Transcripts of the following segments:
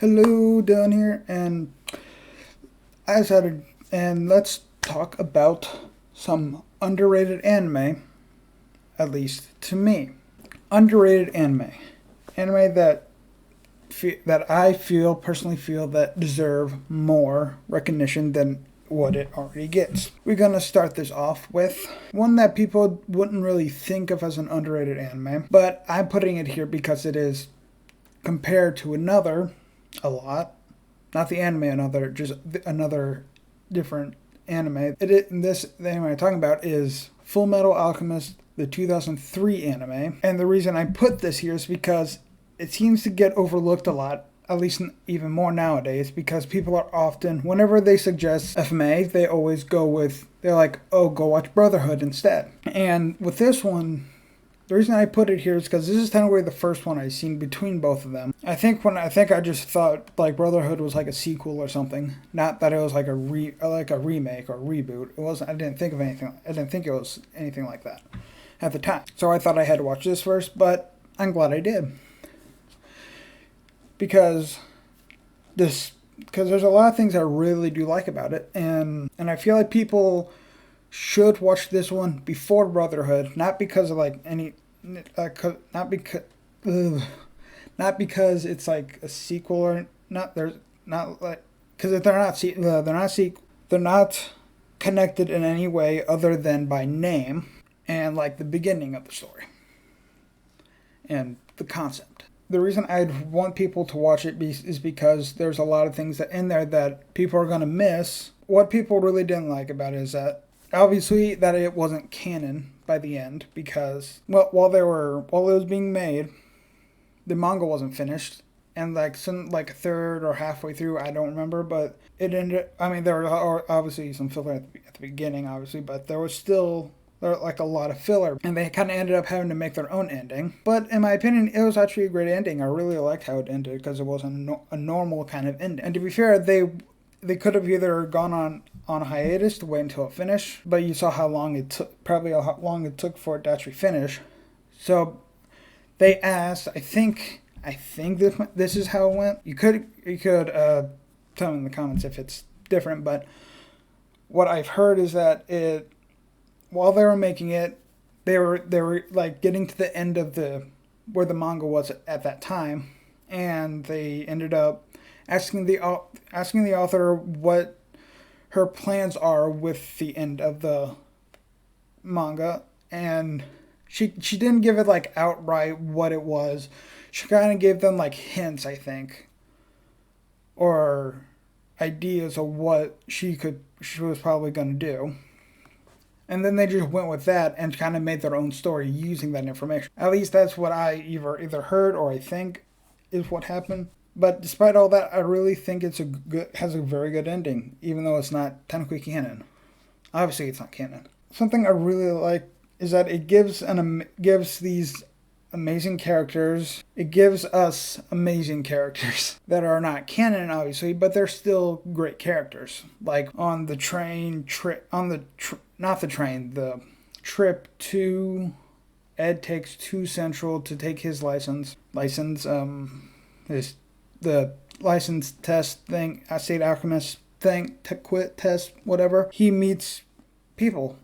Hello, down here, and I decided, and let's talk about some underrated anime, at least to me. Underrated anime that I personally feel that deserve more recognition than what it already gets. We're gonna start this off with one that people wouldn't really think of as an underrated anime, but I'm putting it here because it is compared to another a lot. Not the anime, just another different anime. The anime I'm talking about is Full Metal Alchemist, the 2003 anime. And the reason I put this here is because it seems to get overlooked a lot, at least even more nowadays, because people are often, whenever they suggest FMA, they're like, oh, go watch Brotherhood instead. And with this one, the reason I put it here is because this is technically the first one I've seen between both of them. I think I just thought like Brotherhood was like a sequel or something, not that it was like a remake or reboot. It wasn't. I didn't think it was anything like that at the time. So I thought I had to watch this first, but I'm glad I did because there's a lot of things I really do like about it, and I feel like people should watch this one before Brotherhood, not because of like any, not because, not because it's like a sequel or not. There's not like because they're not connected in any way other than by name and like the beginning of the story and the concept. The reason I'd want people to watch it is because there's a lot of things that in there that people are gonna miss. What people really didn't like about it is that obviously that it wasn't canon by the end because while it was being made, the manga wasn't finished, and like a third or halfway through, I don't remember, but it ended. I mean, there were obviously some filler at the beginning, obviously, but there was like a lot of filler, and they kind of ended up having to make their own ending. But in my opinion, it was actually a great ending. I really liked how it ended because it wasn't a normal kind of ending. And to be fair, they could have either gone on a hiatus to wait until it finished, but you saw how long it took, probably how long it took for it to actually finish. So they asked, I think this is how it went. You could tell me in the comments if it's different, but what I've heard is that while they were making it, they were like getting to the end of where the manga was at that time, and they ended up asking the author what her plans are with the end of the manga, and she didn't give it like outright what it was. She kind of gave them like hints, I think, or ideas of what she was probably going to do. And then they just went with that and kind of made their own story using that information. At least that's what I either heard or I think is what happened. But despite all that, I really think has a very good ending, even though it's not technically canon. Obviously, it's not canon. Something I really like is that it gives these amazing characters. It gives us amazing characters that are not canon, obviously, but they're still great characters. Like on the the trip to Ed takes to Central to take his the license test thing, I say Alchemist thing, to quit test, whatever. He meets people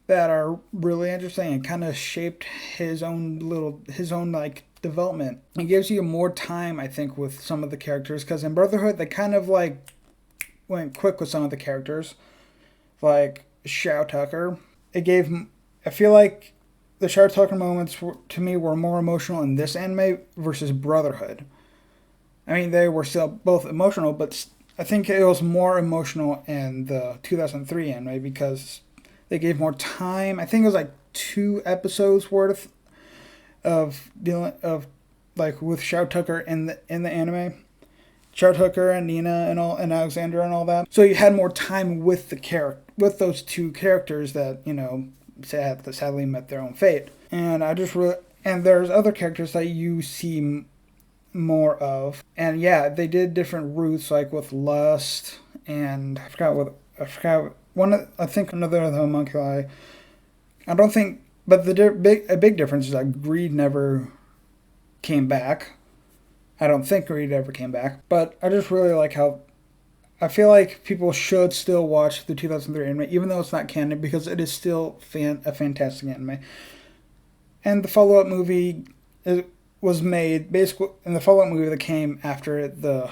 that are really interesting and kind of shaped his own like development. It gives you more time, I think, with some of the characters, because in Brotherhood they kind of like went quick with some of the characters, like Shao Tucker. I feel like the Shao Tucker moments to me were more emotional in this anime versus Brotherhood. I mean, they were still both emotional, but I think it was more emotional in the 2003 anime because they gave more time. I think it was like 2 episodes worth of like with Shao Tucker in the anime, Shao Tucker and Nina and Alexander and all that. So you had more time with those 2 characters that sadly met their own fate. And and there's other characters that you see more of. And yeah, they did different routes, like with Lust and I think another homunculi. I don't think, but a big difference is that Greed never came back. I don't think Reed ever came back. But I just really like how I feel like people should still watch the 2003 anime, even though it's not canon, because it is still a fantastic anime. And the follow-up movie was made basically in the follow-up movie that came after it, the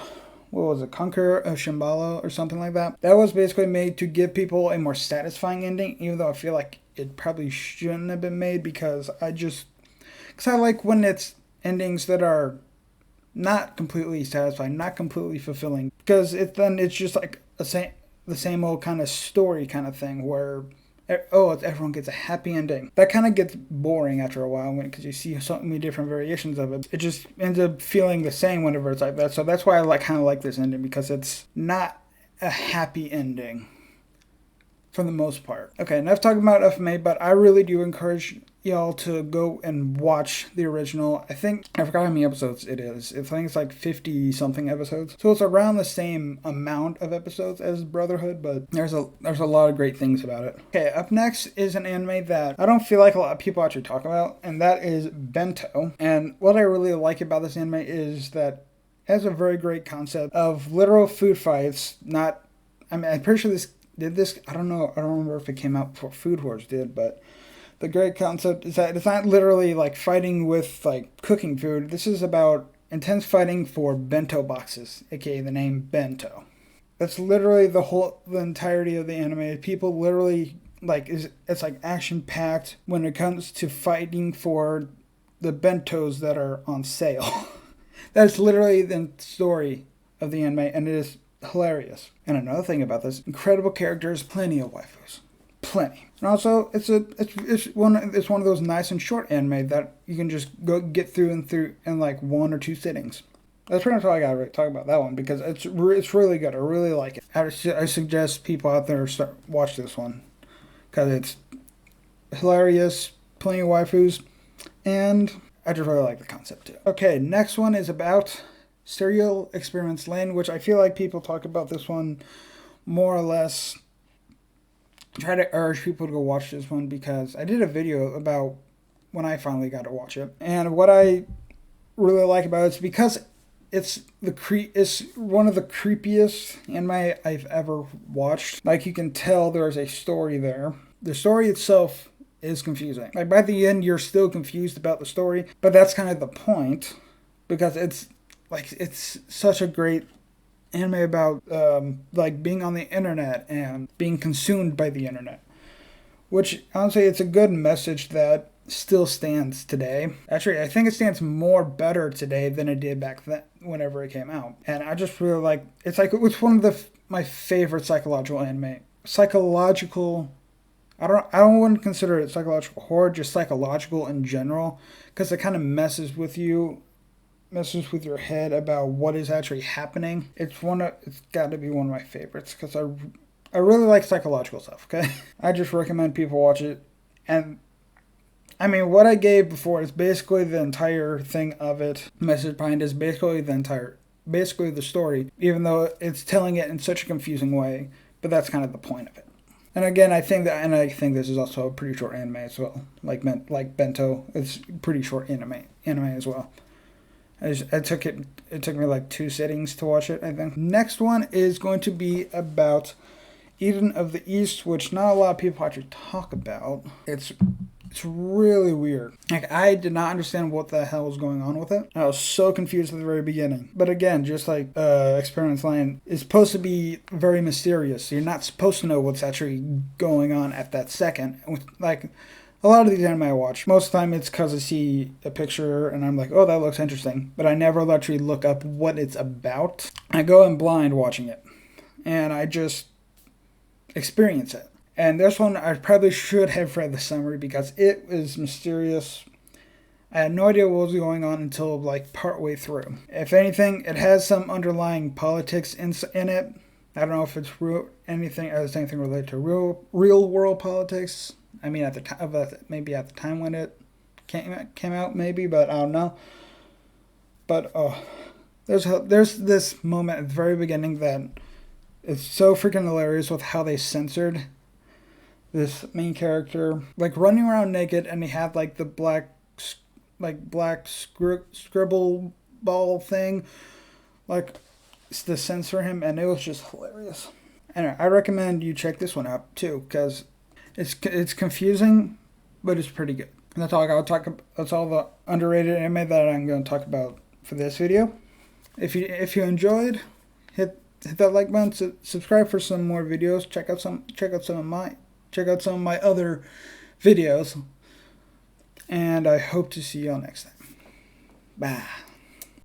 what was it, Conqueror of Shambhala or something like that. That was basically made to give people a more satisfying ending, even though I feel like it probably shouldn't have been made because I like when it's endings that are not completely satisfying, not completely fulfilling, because it's just like the same old kind of story kind of thing where everyone gets a happy ending. That kind of gets boring after a while because you see so many different variations of it. It just ends up feeling the same whenever it's like that. So that's why I kind of like this ending, because it's not a happy ending for the most part. Okay, enough talking about FMA, but I really do encourage y'all to go and watch the original. I forgot how many episodes it is. I think it's like 50 something episodes. So it's around the same amount of episodes as Brotherhood, but there's a lot of great things about it. Okay, up next is an anime that I don't feel like a lot of people actually talk about, and that is Bento. And what I really like about this anime is that it has a very great concept of literal food fights. I'm pretty sure I don't know. I don't remember if it came out before Food Wars did, but the great concept is that it's not literally like fighting with like cooking food. This is about intense fighting for bento boxes, aka the name Bento. That's literally the entirety of the anime. People literally it's like action packed when it comes to fighting for the bentos that are on sale. That's literally the story of the anime, and it is hilarious. And another thing about this, incredible characters, plenty of waifus. Plenty. And also, it's one of those nice and short anime that you can just go get through in like 1 or 2 sittings. That's pretty much all I gotta talk about that one, because it's really good. I really like it. I suggest people out there watch this one because it's hilarious, plenty of waifus, and I just really like the concept too. Okay, next one is about Serial Experiments Lain, which I feel like people talk about this one more or less. Try to urge people to go watch this one because I did a video about when I finally got to watch it. And what I really like about it is because it's one of the creepiest anime I've ever watched. Like, you can tell there's a story there. The story itself is confusing. Like, by the end, you're still confused about the story, but that's kind of the point, because it's such a great anime about being on the internet and being consumed by the internet, which honestly, it's a good message that still stands today. Actually, I think it stands more better today than it did back then whenever it came out. And I just really like it's one of my favorite psychological anime. I don't want to consider it psychological horror, just psychological in general, because it kind of messes with your head about what is actually happening. It's got to be one of my favorites because I really like psychological stuff. Okay, I just recommend people watch it. And I mean, what I gave before is basically the entire thing of it. The message behind it is basically the story, even though it's telling it in such a confusing way. But that's kind of the point of it. And again, I think this is also a pretty short anime as well. Like Bento, it's pretty short anime as well. It took me like 2 sittings to watch it, I think. Next one is going to be about Eden of the East, which not a lot of people actually talk about. It's really weird. Like, I did not understand what the hell was going on with it. I was so confused at the very beginning. But again, just like Experiments Lain, is supposed to be very mysterious. So you're not supposed to know what's actually going on at that second. Like, a lot of these anime I watch, most of the time it's because I see a picture and I'm like, oh, that looks interesting. But I never actually look up what it's about. I go in blind watching it. And I just experience it. And this one, I probably should have read the summary because it was mysterious. I had no idea what was going on until like partway through. If anything, it has some underlying politics in it. I don't know if it's anything related to real world politics. I mean, maybe at the time when it came out, maybe, but I don't know. But there's this moment at the very beginning that is so freaking hilarious with how they censored this main character, like running around naked, and he had like the black scribble football thing, like to censor him, and it was just hilarious. Anyway, I recommend you check this one out too, because it's confusing, but it's pretty good. And that's all the underrated anime that I'm going to talk about for this video. If you enjoyed, hit that like button, subscribe for some more videos. Check out some of my other videos, and I hope to see y'all next time. Bye.